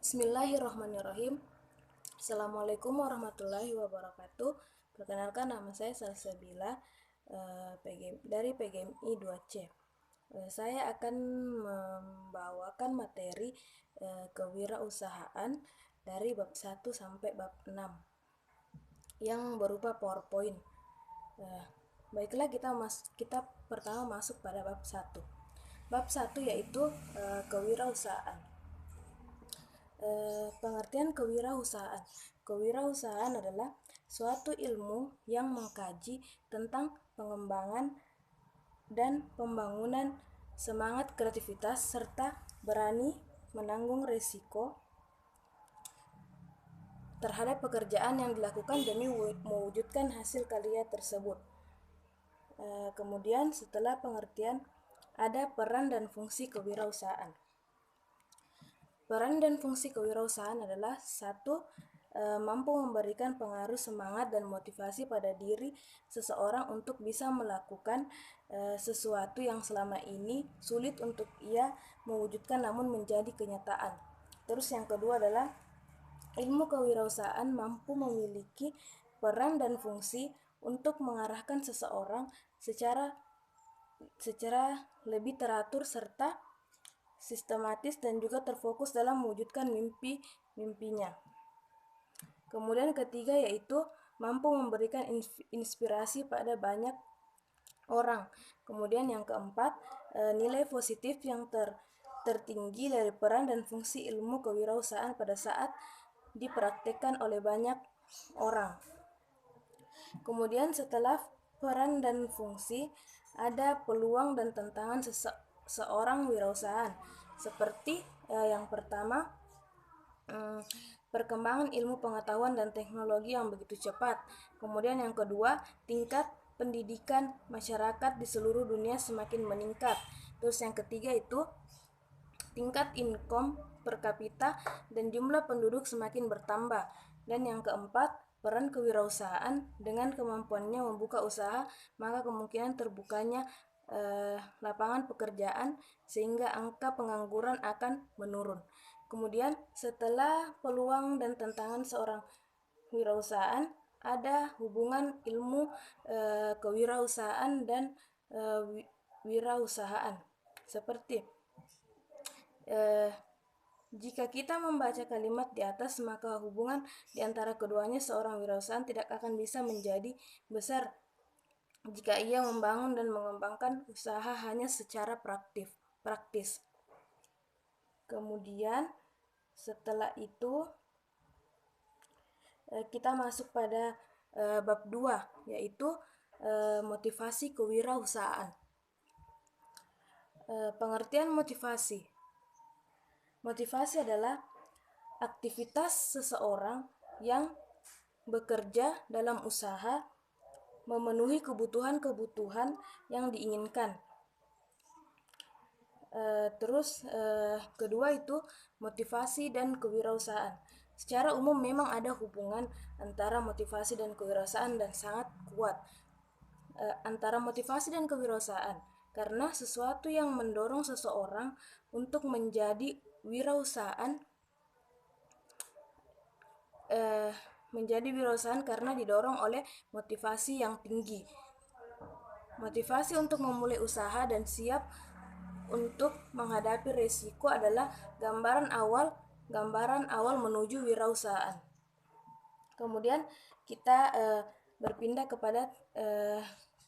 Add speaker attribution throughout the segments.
Speaker 1: Bismillahirrahmanirrahim. Assalamualaikum warahmatullahi wabarakatuh. Perkenalkan, nama saya Salsabila dari PGMI 2C. Saya akan membawakan materi kewirausahaan dari bab 1 sampai bab 6 yang berupa PowerPoint. Baiklah, kita pertama masuk pada bab 1. Bab 1 yaitu kewirausahaan. Pengertian kewirausahaan. Kewirausahaan adalah suatu ilmu yang mengkaji tentang pengembangan dan pembangunan semangat kreativitas serta berani menanggung risiko terhadap pekerjaan yang dilakukan demi mewujudkan hasil karya tersebut. Kemudian setelah pengertian, ada peran dan fungsi kewirausahaan. Peran dan fungsi kewirausahaan adalah 1. Mampu memberikan pengaruh semangat dan motivasi pada diri seseorang untuk bisa melakukan sesuatu yang selama ini sulit untuk ia mewujudkan namun menjadi kenyataan. Terus yang kedua adalah ilmu kewirausahaan mampu memiliki peran dan fungsi untuk mengarahkan seseorang secara lebih teratur serta sistematis dan juga terfokus dalam mewujudkan mimpinya. Kemudian ketiga yaitu mampu memberikan inspirasi pada banyak orang. Kemudian yang keempat, nilai positif yang tertinggi dari peran dan fungsi ilmu kewirausahaan pada saat dipraktekkan oleh banyak orang. Kemudian setelah peran dan fungsi, ada peluang dan tantangan seorang wirausahaan. Seperti yang pertama, perkembangan ilmu pengetahuan dan teknologi yang begitu cepat. Kemudian yang kedua, tingkat pendidikan masyarakat di seluruh dunia semakin meningkat. Terus yang ketiga itu tingkat income per kapita dan jumlah penduduk semakin bertambah. Dan yang keempat, peran kewirausahaan dengan kemampuannya membuka usaha, maka kemungkinan terbukanya lapangan pekerjaan sehingga angka pengangguran akan menurun. Kemudian setelah peluang dan tantangan seorang wirausahaan, ada hubungan ilmu kewirausahaan dan wirausahaan. Seperti jika kita membaca kalimat di atas, maka hubungan di antara keduanya seorang wirausahaan tidak akan bisa menjadi besar jika ia membangun dan mengembangkan usaha hanya secara praktis. Kemudian setelah itu kita masuk pada bab 2 yaitu motivasi kewirausahaan. Pengertian motivasi. Motivasi adalah aktivitas seseorang yang bekerja dalam usaha memenuhi kebutuhan-kebutuhan yang diinginkan. Terus kedua itu motivasi dan kewirausahaan. Secara umum memang ada hubungan antara motivasi dan kewirausahaan dan sangat kuat antara motivasi dan kewirausahaan, karena sesuatu yang mendorong seseorang untuk menjadi wirausahaan karena didorong oleh motivasi yang tinggi. Motivasi untuk memulai usaha dan siap untuk menghadapi risiko adalah gambaran awal menuju wirausahaan. Kemudian kita berpindah kepada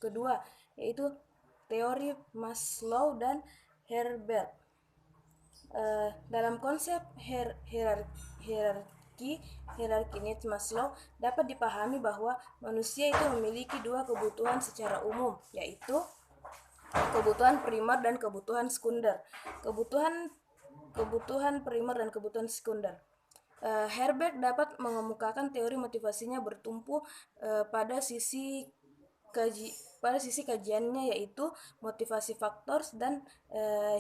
Speaker 1: kedua, yaitu teori Maslow dan Herbert. Dalam konsep hierarki needs Maslow dapat dipahami bahwa manusia itu memiliki dua kebutuhan secara umum, yaitu kebutuhan primer dan kebutuhan sekunder. Kebutuhan primer dan kebutuhan sekunder. Herbert dapat mengemukakan teori motivasinya bertumpu pada sisi kajiannya, yaitu motivasi factors dan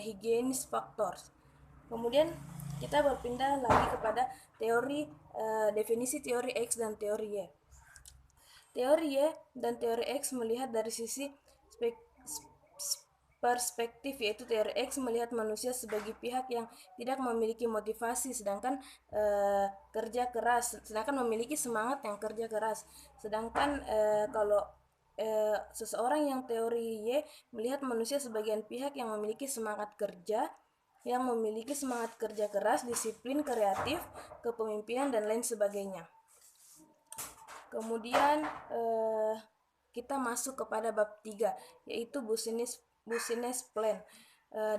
Speaker 1: hygienis factors. Kemudian kita berpindah lagi kepada definisi teori X dan teori Y. Teori Y dan teori X melihat dari sisi perspektif, yaitu teori X melihat manusia sebagai pihak yang tidak memiliki motivasi, sedangkan memiliki semangat yang kerja keras. Sedangkan kalau seseorang yang teori Y melihat manusia sebagai pihak yang memiliki semangat kerja, keras, disiplin, kreatif, kepemimpinan, dan lain sebagainya. Kemudian kita masuk kepada bab 3, yaitu business plan.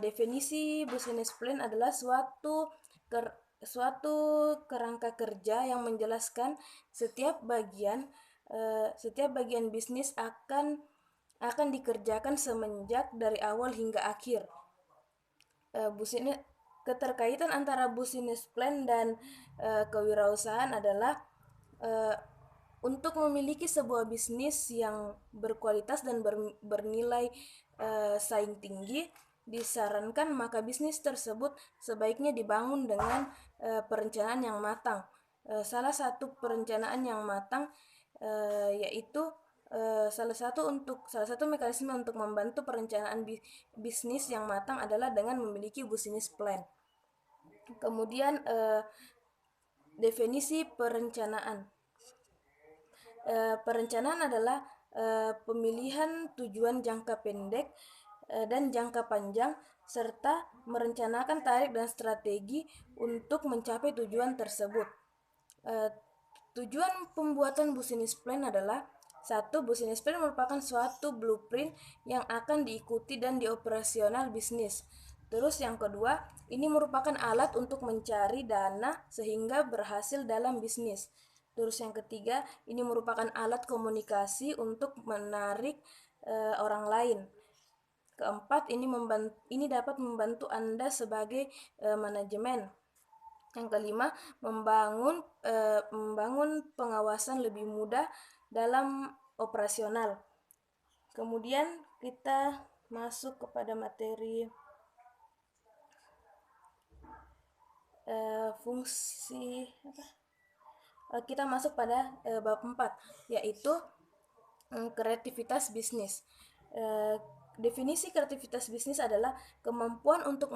Speaker 1: Definisi business plan adalah suatu kerangka kerja yang menjelaskan setiap bagian bisnis akan dikerjakan semenjak dari awal hingga akhir. Keterkaitan antara business plan dan kewirausahaan adalah untuk memiliki sebuah bisnis yang berkualitas dan bernilai saing tinggi, disarankan maka bisnis tersebut sebaiknya dibangun dengan perencanaan yang matang. Salah satu perencanaan yang matang yaitu salah satu mekanisme untuk membantu perencanaan bisnis yang matang adalah dengan memiliki business plan. Kemudian definisi perencanaan. Perencanaan adalah pemilihan tujuan jangka pendek dan jangka panjang, serta merencanakan tarik dan strategi untuk mencapai tujuan tersebut. Tujuan pembuatan business plan adalah: 1. Business plan merupakan suatu blueprint yang akan diikuti dan dioperasional bisnis. Terus yang kedua, ini merupakan alat untuk mencari dana sehingga berhasil dalam bisnis. Terus yang ketiga, ini merupakan alat komunikasi untuk menarik orang lain. Keempat, ini dapat membantu Anda sebagai manajemen. Yang kelima, membangun pengawasan lebih mudah dalam operasional. Kemudian kita masuk kepada materi kita masuk pada bab 4, yaitu kreativitas bisnis. Definisi kreativitas bisnis adalah kemampuan untuk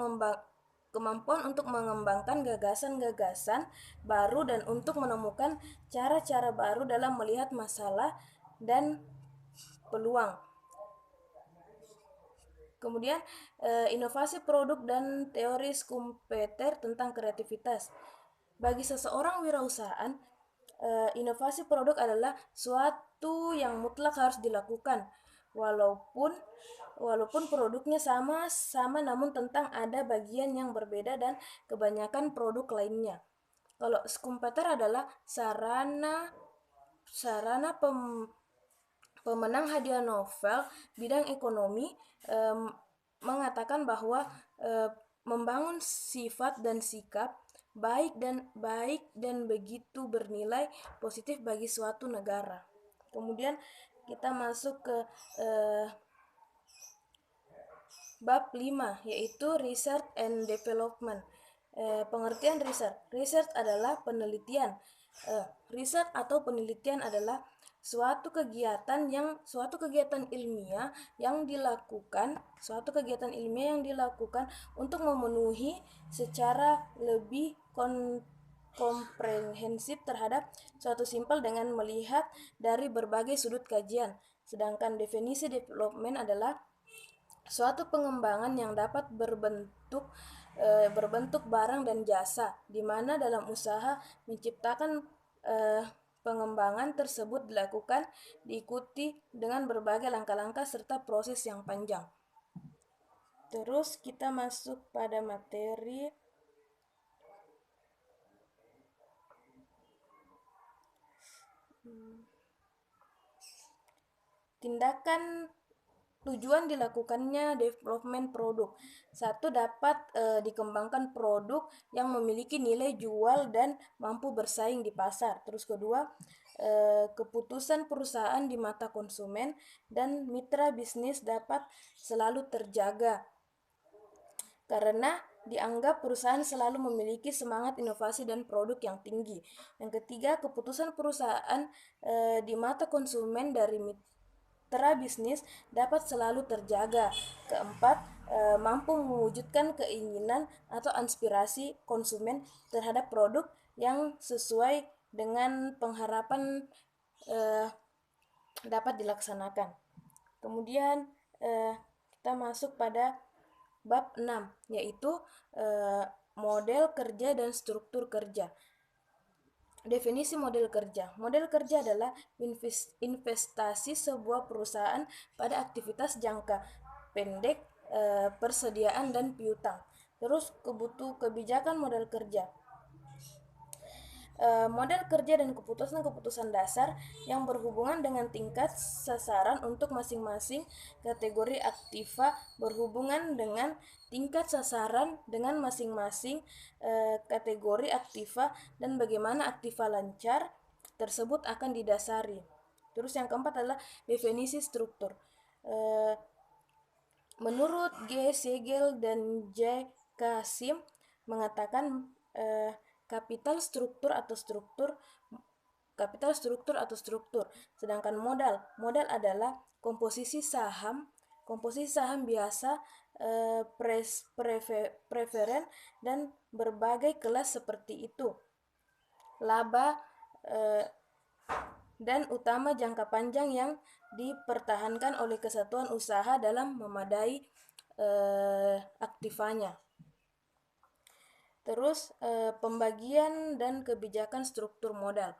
Speaker 1: mengembangkan gagasan-gagasan baru dan untuk menemukan cara-cara baru dalam melihat masalah dan peluang. Kemudian inovasi produk dan teori Schumpeter tentang kreativitas. Bagi seseorang wirausahaan, inovasi produk adalah suatu yang mutlak harus dilakukan, walaupun produknya sama namun tentang ada bagian yang berbeda dan kebanyakan produk lainnya. Kalau Schumpeter adalah sarana pemenang hadiah Nobel bidang ekonomi, mengatakan bahwa membangun sifat dan sikap baik dan begitu bernilai positif bagi suatu negara. Kemudian kita masuk ke bab 5, yaitu Research and Development. Pengertian research adalah penelitian. Riset atau penelitian adalah suatu kegiatan ilmiah yang dilakukan untuk memenuhi secara lebih komprehensif terhadap suatu simpel dengan melihat dari berbagai sudut kajian. Sedangkan definisi development adalah suatu pengembangan yang dapat berbentuk barang dan jasa, di mana dalam usaha menciptakan pengembangan tersebut diikuti dengan berbagai langkah-langkah serta proses yang panjang. Terus kita masuk pada materi tindakan tujuan dilakukannya development produk. 1. Dapat dikembangkan produk yang memiliki nilai jual dan mampu bersaing di pasar. Terus kedua, keputusan perusahaan di mata konsumen dan mitra bisnis dapat selalu terjaga karena dianggap perusahaan selalu memiliki semangat inovasi dan produk yang tinggi. Yang ketiga, keputusan perusahaan di mata konsumen dari sejahtera bisnis dapat selalu terjaga. Keempat, mampu mewujudkan keinginan atau aspirasi konsumen terhadap produk yang sesuai dengan pengharapan dapat dilaksanakan. Kemudian kita masuk pada bab 6, yaitu model kerja dan struktur kerja. Definisi model kerja. Model kerja adalah investasi sebuah perusahaan pada aktivitas jangka pendek, persediaan dan piutang. Terus kebijakan model kerja. Model kerja dan keputusan dasar yang berhubungan dengan tingkat sasaran untuk masing-masing kategori aktiva berhubungan dengan tingkat sasaran dengan masing-masing kategori aktiva dan bagaimana aktiva lancar tersebut akan didasari. Terus yang keempat adalah definisi struktur. Menurut G. Siegel dan J. Kasim mengatakan kapital struktur atau struktur. Sedangkan modal adalah komposisi saham biasa, preferen dan berbagai kelas seperti itu. Laba dan utama jangka panjang yang dipertahankan oleh kesatuan usaha dalam memadai aktivanya. Terus pembagian dan kebijakan struktur modal.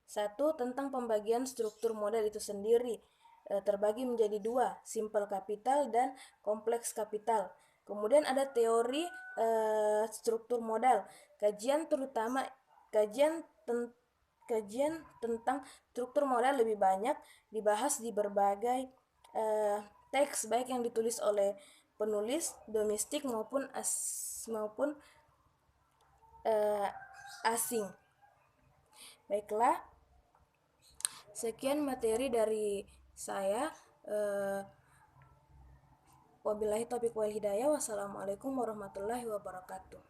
Speaker 1: 1. Tentang pembagian struktur modal itu sendiri terbagi menjadi 2, simple capital dan kompleks capital. Kemudian ada teori struktur modal. Kajian tentang struktur modal lebih banyak dibahas di berbagai teks, baik yang ditulis oleh penulis domestik maupun asing. Baiklah, sekian materi dari saya. Wabillahi taufiq wal hidayah. Wassalamualaikum warahmatullahi wabarakatuh.